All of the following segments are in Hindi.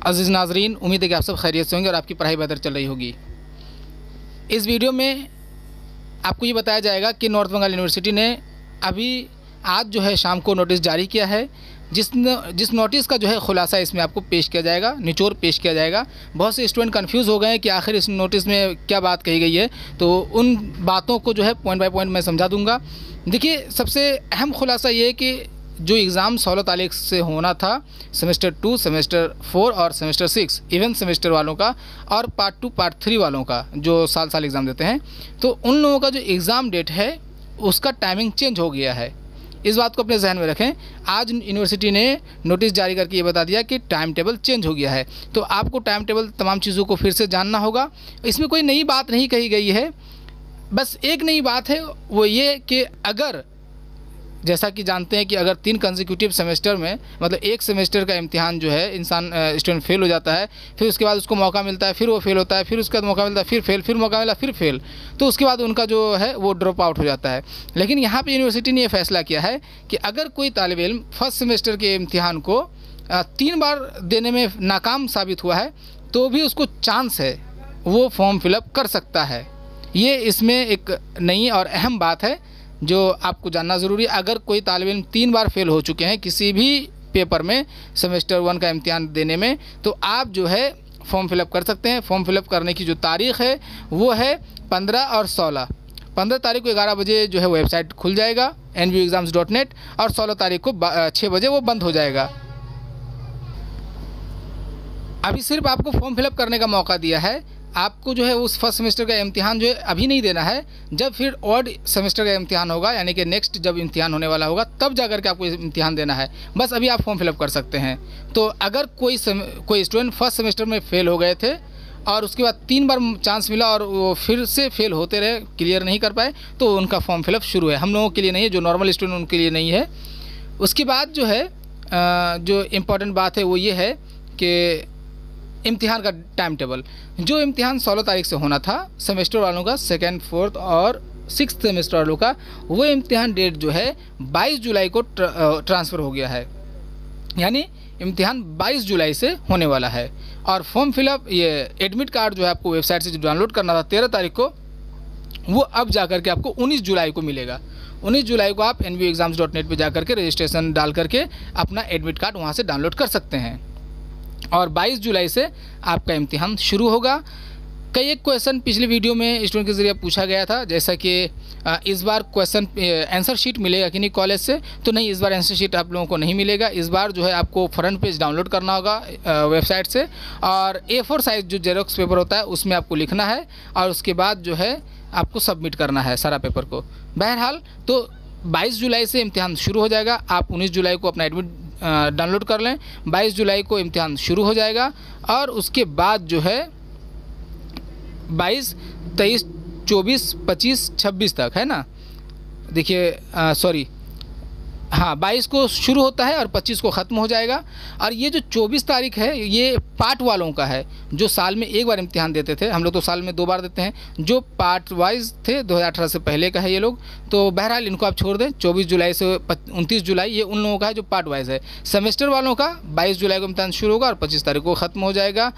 अज़ीज़ नाज़रीन, उम्मीद है कि आप सब खैरियत से होंगे और आपकी पढ़ाई बेहतर चल रही होगी। इस वीडियो में आपको ये बताया जाएगा कि नॉर्थ बंगाल यूनिवर्सिटी ने अभी आज जो है शाम को नोटिस जारी किया है, जिस नोटिस का जो है खुलासा इसमें आपको पेश किया जाएगा, निचोड़ पेश किया जाएगा। बहुत से स्टूडेंट कंफ्यूज हो गए हैं कि आखिर इस नोटिस में क्या बात कही गई है, तो उन बातों को जो है पॉइंट बाय पॉइंट मैं समझा दूंगा। देखिए, सबसे अहम खुलासा ये है कि जो एग्ज़ाम 16 तारीख से होना था सेमेस्टर 2, सेमेस्टर 4 और सेमेस्टर 6 इवन सेमेस्टर वालों का और पार्ट 2 पार्ट 3 वालों का जो साल एग्ज़ाम देते हैं, तो उन लोगों का जो एग्ज़ाम डेट है उसका टाइमिंग चेंज हो गया है। इस बात को अपने जहन में रखें। आज यूनिवर्सिटी ने नोटिस जारी करके ये बता दिया कि टाइम टेबल चेंज हो गया है, तो आपको टाइम टेबल तमाम चीज़ों को फिर से जानना होगा। इसमें कोई नई बात नहीं कही गई है, बस एक नई बात है, वो ये कि अगर जैसा कि जानते हैं कि अगर 3 कंसेक्यूटिव सेमेस्टर में मतलब एक सेमेस्टर का इम्तिहान जो है इंसान स्टूडेंट फेल हो जाता है, फिर उसके बाद उसको मौका मिलता है, फिर वो फेल होता है, फिर उसके बाद मौका मिलता है, फिर फेल, फिर मौका मिला, फिर फेल, तो उसके बाद उनका जो है वो ड्रॉप आउट हो जाता है। लेकिन यहाँ पे यूनिवर्सिटी ने ये फैसला किया है कि अगर कोई तालिब इल्म फर्स्ट सेमेस्टर के इम्तिहान को 3 बार देने में नाकाम साबित हुआ है, तो भी उसको चांस है, वो फॉर्म फिलअप कर सकता है। ये इसमें एक नई और अहम बात है जो आपको जानना ज़रूरी है। अगर कोई तालिब इल्म 3 बार फेल हो चुके हैं किसी भी पेपर में सेमेस्टर 1 का इम्तिहान देने में, तो आप जो है फॉर्म फिलअप कर सकते हैं। फॉर्म फिलअप करने की जो तारीख़ है वो है 15 और 16। 15 तारीख को 11 बजे जो है वेबसाइट खुल जाएगा nvuexams.net और 16 तारीख को 6 बजे वो बंद हो जाएगा। अभी सिर्फ आपको फॉर्म फिलअप करने का मौका दिया है। आपको जो है उस फर्स्ट सेमेस्टर का इम्तिहान जो है अभी नहीं देना है, जब फिर ऑड सेमेस्टर का इम्तिहान होगा, यानी कि नेक्स्ट जब इम्तिहान होने वाला होगा तब जाकर के आपको इम्तिहान देना है। बस अभी आप फॉर्म फिलअप कर सकते हैं। तो अगर कोई स्टूडेंट फर्स्ट सेमेस्टर में फ़ेल हो गए थे और उसके बाद 3 बार चांस मिला और वो फिर से फेल होते रहे, क्लियर नहीं कर पाए, तो उनका फॉर्म फिलअप शुरू है। हम लोगों के लिए नहीं है, जो नॉर्मल स्टूडेंट उनके लिए नहीं है। उसके बाद जो है जो इम्पॉर्टेंट बात है वो ये है कि इम्तिहान का टाइम टेबल, जो इम्तिहान 16 तारीख से होना था सेमेस्टर वालों का, 2nd, 4th और 6th सेमेस्टर वालों का, वो इम्तिहान डेट जो है 22 जुलाई को ट्रांसफ़र हो गया है। यानी इम्तिहान 22 जुलाई से होने वाला है। और फॉर्म फिलअप, ये एडमिट कार्ड जो है आपको वेबसाइट से जो डाउनलोड करना था 13 तारीख को, वो अब जाकर के आपको 19 जुलाई को मिलेगा। 19 जुलाई को आप nvuexams.net पे जाकर के रजिस्ट्रेशन डाल करके अपना एडमिट कार्ड वहाँ से डाउनलोड कर सकते हैं। और 22 जुलाई से आपका इम्तिहान शुरू होगा। कई एक क्वेश्चन पिछली वीडियो में स्टूडेंट के ज़रिए पूछा गया था, जैसा कि इस बार क्वेश्चन आंसर शीट मिलेगा कि नहीं कॉलेज से, तो नहीं, इस बार आंसर शीट आप लोगों को नहीं मिलेगा। इस बार जो है आपको फ्रंट पेज डाउनलोड करना होगा वेबसाइट से, और A4 साइज़ जो जेरोक्स पेपर होता है उसमें आपको लिखना है और उसके बाद जो है आपको सबमिट करना है सारा पेपर को। बहरहाल तो 22 जुलाई से इम्तिहान शुरू हो जाएगा। आप 19 जुलाई को अपना एडमिट डाउनलोड कर लें, 22 जुलाई को इम्तिहान शुरू हो जाएगा और उसके बाद जो है 22, 23, 24, 25, 26 तक है ना। देखिए सॉरी, हाँ, 22 को शुरू होता है और 25 को ख़त्म हो जाएगा। और ये जो 24 तारीख है ये पार्ट वालों का है, जो साल में एक बार इम्तिहान देते थे। हम लोग तो साल में 2 बार देते हैं। जो पार्ट वाइज थे 2018 से पहले का है ये लोग, तो बहरहाल इनको आप छोड़ दें। 24 जुलाई से 29 जुलाई ये उन लोगों का है जो पार्ट वाइज है। सेमेस्टर वालों का 22 जुलाई को इम्तिहान शुरू होगा और 25 तारीख को ख़त्म हो जाएगा।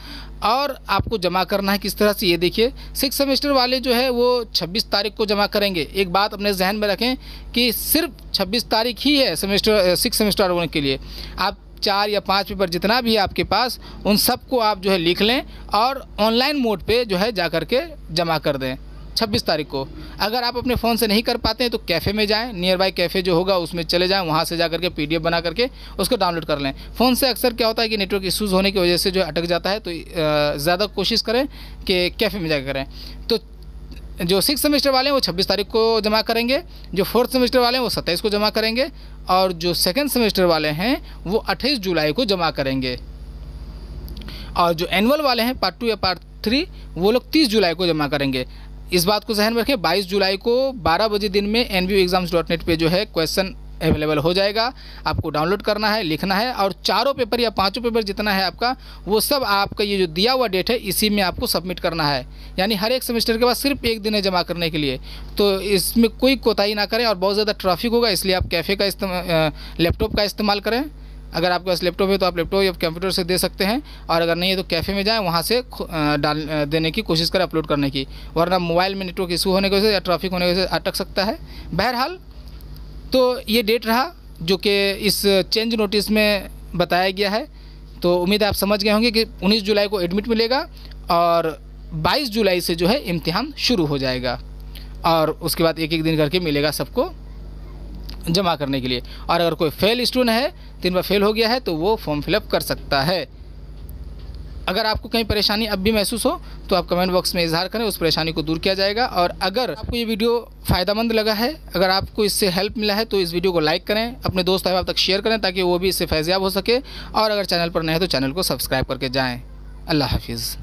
और आपको जमा करना है किस तरह से, ये देखिए। 6 सेमेस्टर वाले जो है वो 26 तारीख को जमा करेंगे। एक बात अपने जहन में रखें कि सिर्फ 26 तारीख ही है सेमेस्टर 6 सेमेस्टर वालों के लिए। आप 4 या 5 पेपर जितना भी है आपके पास, उन सबको आप जो है लिख लें और ऑनलाइन मोड पे जो है जा कर के जमा कर दें 26 तारीख को। अगर आप अपने फ़ोन से नहीं कर पाते हैं तो कैफ़े में जाएं, नियर बाई कैफ़े जो होगा उसमें चले जाएं, वहाँ से जा करके PDF बना करके उसको डाउनलोड कर लें। फ़ोन से अक्सर क्या होता है कि नेटवर्क इश्यूज़ होने की वजह से जो अटक जाता है, तो ज़्यादा कोशिश करें कि कैफ़े में जाकर करें। तो जो 6 सेमेस्टर वाले हैं वो 26 तारीख को जमा करेंगे, जो 4th सेमेस्टर वाले हैं वो 27 को जमा करेंगे, और जो 2nd सेमेस्टर वाले हैं वो 28 जुलाई को जमा करेंगे। और जो एनुअल वाले हैं पार्ट 2 या पार्ट 3 वो लोग 30 जुलाई को जमा करेंगे। इस बात को जहन में रखें। 22 जुलाई को 12 बजे दिन में nvuexams.net पे जो है क्वेश्चन अवेलेबल हो जाएगा। आपको डाउनलोड करना है, लिखना है, और चारों पेपर या 5 पेपर जितना है आपका, वो सब आपका ये जो दिया हुआ डेट है इसी में आपको सबमिट करना है। यानी हर एक सेमेस्टर के बाद सिर्फ 1 दिन है जमा करने के लिए, तो इसमें कोई कोताही ना करें। और बहुत ज़्यादा ट्रैफिक होगा, इसलिए आप कैफ़े का लैपटॉप का इस्तेमाल करें। अगर आपके पास लैपटॉप है तो आप लैपटॉप या कंप्यूटर से दे सकते हैं, और अगर नहीं है तो कैफ़े में जाएं, वहाँ से डाल देने की कोशिश करें, अपलोड करने की, वरना मोबाइल में नेटवर्क इशू होने की वजह से या ट्रैफिक होने की वजह से अटक सकता है। बहरहाल तो ये डेट रहा जो कि इस चेंज नोटिस में बताया गया है। तो उम्मीद है आप समझ गए होंगे कि 19 जुलाई को एडमिट मिलेगा और 22 जुलाई से जो है इम्तिहान शुरू हो जाएगा, और उसके बाद एक एक दिन करके मिलेगा सबको जमा करने के लिए। और अगर कोई फेल स्टूडेंट है, 3 बार फेल हो गया है, तो वो फॉर्म फिलअप कर सकता है। अगर आपको कहीं परेशानी अब भी महसूस हो तो आप कमेंट बॉक्स में इजहार करें, उस परेशानी को दूर किया जाएगा। और अगर आपको ये वीडियो फ़ायदेमंद लगा है, अगर आपको इससे हेल्प मिला है, तो इस वीडियो को लाइक करें, अपने दोस्त अहबाब तक शेयर करें ताकि वो भी इससे फैज़याब हो सके। और अगर चैनल पर नए हैं तो चैनल को सब्सक्राइब करके जाएँ। अल्लाह हाफिज़।